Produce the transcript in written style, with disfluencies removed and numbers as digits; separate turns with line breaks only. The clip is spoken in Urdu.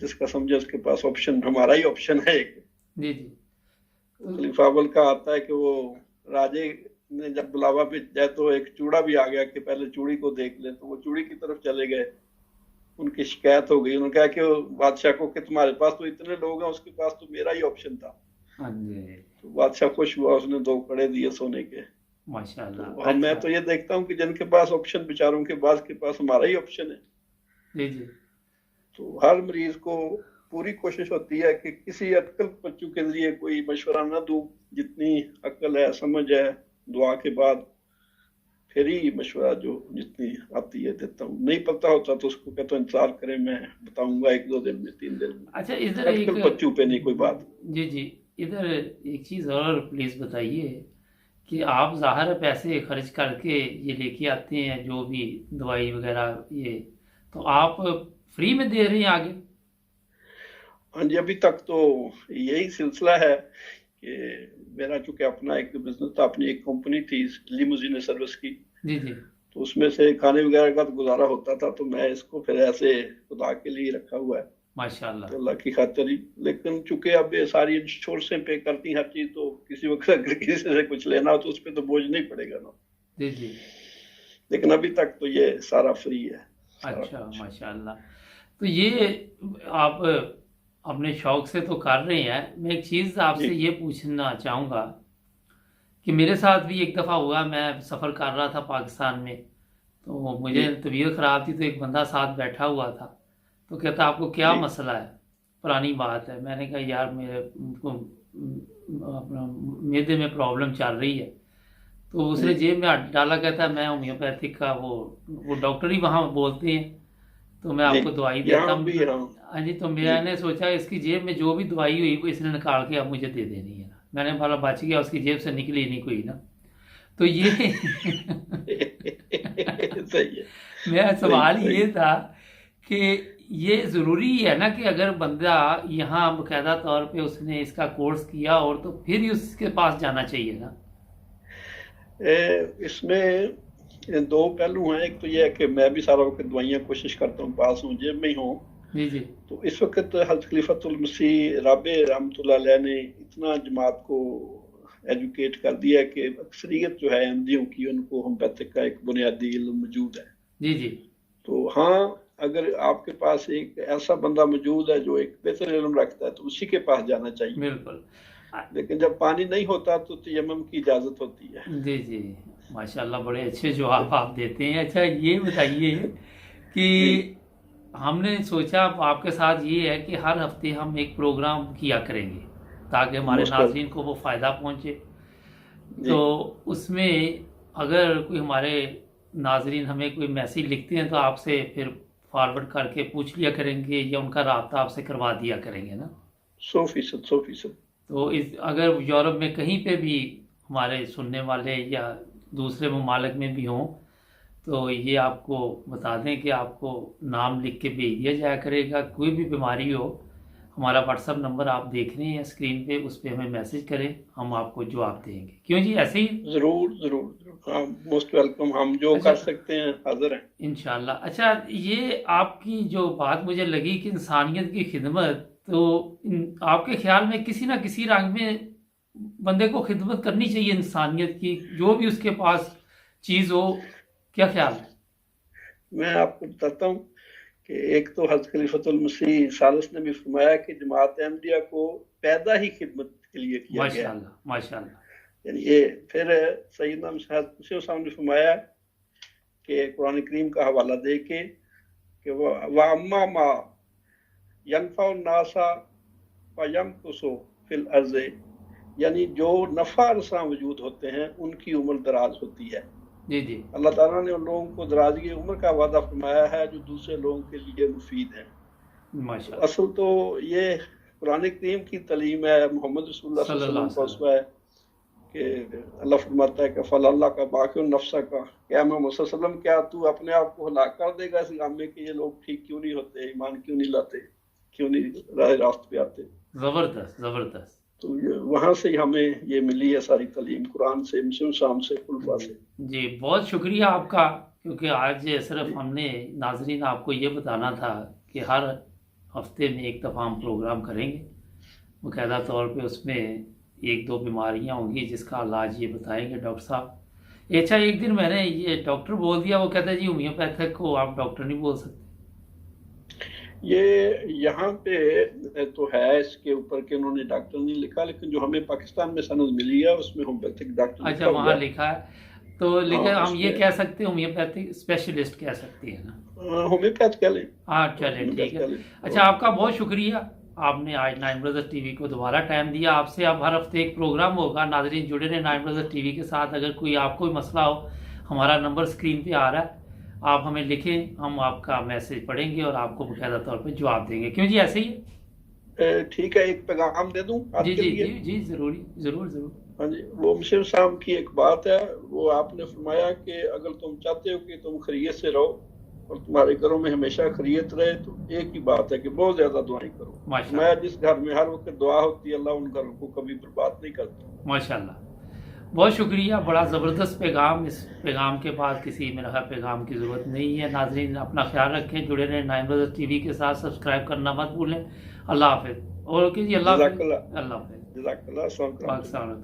جس کا سمجھے اس کے پاس آپشن ہمارا ہی آپشن ہے ایک.
جی جی.
خلیفہ اول کا آتا ہے کہ وہ راجے نے جب بلاوا بھیج جائے تو ایک چوڑا بھی آ گیا کہ پہلے چوڑی کو دیکھ لیں, تو وہ چوڑی کی طرف چلے گئے. ان کی شکایت ہو گئی, انہوں نے کہا کہ بادشاہ کو کہ تمہارے پاس تو اتنے لوگ ہیں, اس کے پاس تو میرا ہی آپشن تھا.
ہاں جی.
تو بادشاہ خوش ہوا, اس نے 2 کڑے دیے سونے کے.
ماشاء اللہ.
تو میں تو یہ دیکھتا ہوں کہ جن کے پاس آپشن بیچاروں کے بعض کے پاس ہمارا ہی آپشن ہے.
جی جی.
تو ہر مریض کو پوری کوشش ہوتی ہے کہ کسی عقل بچوں کے ذریعے کوئی مشورہ نہ دوں, جتنی عقل ہے سمجھ ہے دعا کے بعد پھر ہی مشورہ جو جتنی آتی ہے دیتا ہوں. نہیں پتہ ہوتا تو اس کو کہتا ہوں انتظار کریں, میں بتاؤں گا 1-2 دن میں 3 دن میں.
اچھا ادھر ایک
عقل بچوں پہ نہیں کوئی بات.
جی جی. ادھر ایک چیز اور پلیز بتائیے کہ آپ ظاہر ہے پیسے خرچ کر کے یہ لے کے آتے ہیں جو بھی دوائی وغیرہ, یہ تو آپ فری میں دے رہے ہیں آگے؟
ہاں جی, ابھی تک تو یہی سلسلہ ہے کہ میرا چونکہ اپنا ایک بزنس تھا, اپنی ایک کمپنی تھی لیموزین سروس کی.
جی جی.
تو اس میں سے کھانے وغیرہ کا گزارا ہوتا تھا, تو میں اس کو پھر ایسے خدا کے لیے رکھا ہوا ہے.
ماشاء اللہ.
تو اللہ کی خاطر ہی. لیکن چونکہ اب یہ ساری انشورنسیں پے کرتی ہر چیز, تو کسی وقت اگر کسی سے کچھ لینا ہو تو اس پہ تو بوجھ نہیں پڑے گا نا.
جی جی.
لیکن ابھی تک تو یہ سارا فری ہے.
اچھا ماشاء اللہ. تو یہ آپ اپنے شوق سے تو کر رہے ہیں. میں ایک چیز آپ سے یہ پوچھنا چاہوں گا کہ میرے ساتھ بھی ایک دفعہ ہوا, میں سفر کر رہا تھا پاکستان میں, تو مجھے طبیعت خراب تھی, تو ایک بندہ ساتھ بیٹھا ہوا تھا, تو کہتا آپ کو کیا مسئلہ ہے؟ پرانی بات ہے. میں نے کہا یار میرے کو اپنا معدے میں پرابلم چل رہی ہے. تو اس نے جیب میں ڈالا, کہتا میں ہومیوپیتھک کا وہ ڈاکٹر ہی وہاں بولتے ہیں, تو میں آپ کو دوائی دیتا ہوں. ہاں جی. تو میں نے سوچا اس کی جیب میں جو بھی دوائی ہوئی وہ اس نے نکال کے اب مجھے دے دینی ہے. میں نے بھلا بچ گیا, اس کی جیب سے نکلی نہیں کوئی نا. تو یہ میرا سوال یہ تھا کہ یہ ضروری ہے نا کہ اگر بندہ یہاں باقاعدہ طور پہ اس نے اس کا کورس کیا اور تو پھر ہی اس کے پاس جانا چاہیے نا.
اس میں 2 پہلو ہیں. ایک تو یہ ہے کہ میں بھی سارا وقت دوائیاں کوشش کرتا ہوں پاس ہوں, جیب میں ہی ہوں.
جی جی.
تو اس وقت حضرت خلیفۃ المسیح رابع رحمۃ اللہ علیہ نے اتنا جماعت کو ایجوکیٹ کر دیا کہ اکثریت جو ہے احمدیوں کی, ان کو ہومیوپیتھک کا ایک بنیادی علم موجود ہے.
جی جی.
تو ہاں, اگر آپ کے پاس ایک ایسا بندہ موجود ہے جو ایک بہتر علم رکھتا ہے تو اسی کے پاس جانا چاہیے.
بالکل.
لیکن جب پانی نہیں ہوتا تو تیمم کی اجازت ہوتی ہے.
جی جی. ماشاءاللہ بڑے اچھے جواب آپ دیتے ہیں. اچھا یہ بتائیے کہ ہم نے سوچا آپ کے ساتھ یہ ہے کہ ہر ہفتے ہم ایک پروگرام کیا کریں گے تاکہ ہمارے ناظرین کو وہ فائدہ پہنچے. تو اس میں اگر کوئی ہمارے ناظرین ہمیں کوئی میسیج لکھتے ہیں تو آپ سے پھر فارورڈ کر کے پوچھ لیا کریں گے, یا ان کا رابطہ آپ سے کروا دیا کریں گے نا.
100%.
تو اگر یورپ میں کہیں پہ بھی ہمارے سننے والے یا دوسرے ممالک میں بھی ہوں تو یہ آپ کو بتا دیں کہ آپ کو نام لکھ کے بھیج دیا جایا کرے گا. کوئی بھی بیماری ہو, ہمارا واٹس ایپ نمبر آپ دیکھ رہے ہیں اسکرین پہ, اس پہ ہمیں میسج کریں, ہم آپ کو جواب دیں گے. کیوں جی ایسے ہی؟
ضرور. ہاں, موسٹ ویلکم. ہم جو کر سکتے ہیں حاضر ہیں
انشاءاللہ. اچھا یہ آپ کی جو بات مجھے لگی کہ انسانیت کی خدمت, تو آپ کے خیال میں کسی نہ کسی رنگ میں بندے کو خدمت کرنی چاہیے انسانیت کی, جو بھی اس کے پاس چیز ہو, کیا خیال ہے؟
میں آپ کو بتاتا ہوں کہ ایک تو حضرت خلیفۃ المسیح ثالث نے بھی فرمایا کہ جماعت احمدیہ کو پیدا ہی خدمت کے لیے کیا گیا.
ماشاءاللہ.
یعنی یہ پھر سیدنا حضرت مسیح صاحب نے فرمایا کہ قرآن کریم کا حوالہ دے کے کہ وَأَمَّا مَا يَنْفَعُ النَّاسَ فَيَمْكُثُ فِي الْأَرْضِ, یعنی جو نفع رساں وجود ہوتے ہیں ان کی عمر دراز ہوتی ہے.
جی جی.
اللہ تعالیٰ نے ان لوگوں کو درازی عمر کا وعدہ فرمایا ہے جو دوسرے لوگوں کے لیے مفید ہیں. اصل تو یہ قرآن کریم کی تعلیم ہے, محمد رسول اللہ صلی اللہ علیہ وسلم کا ہے کہ اللہ فرماتا ہے کہ فَلَا اللہ کا باقی النفسہ کا, کیا محمد صلی اللہ علیہ وسلم کیا تو اپنے آپ کو ہلاک کر دے گا اس کام میں کہ یہ لوگ ٹھیک کیوں نہیں ہوتے, ایمان کیوں نہیں لاتے, کیوں نہیں راہ راست پہ آتے.
زبردست.
تو وہاں سے ہمیں یہ ملی ہے ساری تعلیم, قرآن سے, مسلم شام سے, خلفاء سے.
جی بہت شکریہ آپ کا, کیونکہ آج صرف ہم نے ناظرین آپ کو یہ بتانا تھا کہ ہر ہفتے میں ایک دفعہ ہم پروگرام کریں گے باقاعدہ طور پہ، اس میں ایک دو بیماریاں ہوں گی جس کا علاج یہ بتائیں گے ڈاکٹر صاحب۔ اچھا ایک دن میں نے یہ ڈاکٹر بول دیا، وہ کہتا ہے جی ہومیوپیتھک کو آپ ڈاکٹر نہیں بول سکتے۔
یہ یہاں پہ تو ہے اس کے اوپر کہ انہوں نے ڈاکٹر نہیں لکھا، لیکن جو ہمیں پاکستان میں سند ملی ہے اس میں ہومیوپیتھک ڈاکٹر
اچھا وہاں لکھا ہے تو لیکن
ہاں،
ہم یہ کہہ سکتے ہیں ہومیوپیتھک اسپیشلسٹ کہہ سکتے ہیں نا؟
ہومیوپیتھ کہہ لیں۔
ہاں چلیں ٹھیک ہے۔ اچھا آپ کا بہت شکریہ، آپ نے آج نائن بردرز ٹی وی کو دوبارہ ٹائم دیا۔ آپ سے اب ہر ہفتے ایک پروگرام ہوگا، ناظرین جڑے رہے نائن بردرز ٹی وی کے ساتھ۔ اگر کوئی آپ کو مسئلہ ہو، ہمارا نمبر اسکرین پہ آ رہا ہے، آپ ہمیں لکھیں، ہم آپ کا میسج پڑھیں گے اور آپ کو باقاعدہ طور پہ جواب دیں گے۔ کیوں جی ایسے ہی ہے؟
ٹھیک ہے، ایک پیغام دے دوں آپ
جی
کے
جی
لیے؟
جی جی ضروری، ضرور ضرور۔
ہاں جی، وہ مشرف صاحب کی ایک بات ہے، وہ آپ نے فرمایا کہ اگر تم چاہتے ہو کہ تم خیریت سے رہو اور تمہارے گھروں میں ہمیشہ خیریت رہے تو ایک ہی بات ہے کہ بہت زیادہ دعائیں کرو۔
ماشاءاللہ،
جس گھر میں ہر وقت دعا ہوتی ہے اللہ ان گھروں کو کبھی برباد نہیں کرتا۔
ماشاءاللہ بہت شکریہ، بڑا زبردست پیغام۔ اس پیغام کے بعد کسی میرا پیغام کی ضرورت نہیں ہے۔ ناظرین اپنا خیال رکھیں، جڑے رہیں نائن بردرز ٹی وی کے ساتھ، سبسکرائب کرنا مت بھولیں۔ اللہ حافظ۔ اوکے جی، اللہ حافظ، اللہ حافظ،
جزاک اللہ، السلام علیکم۔
پاکستان۔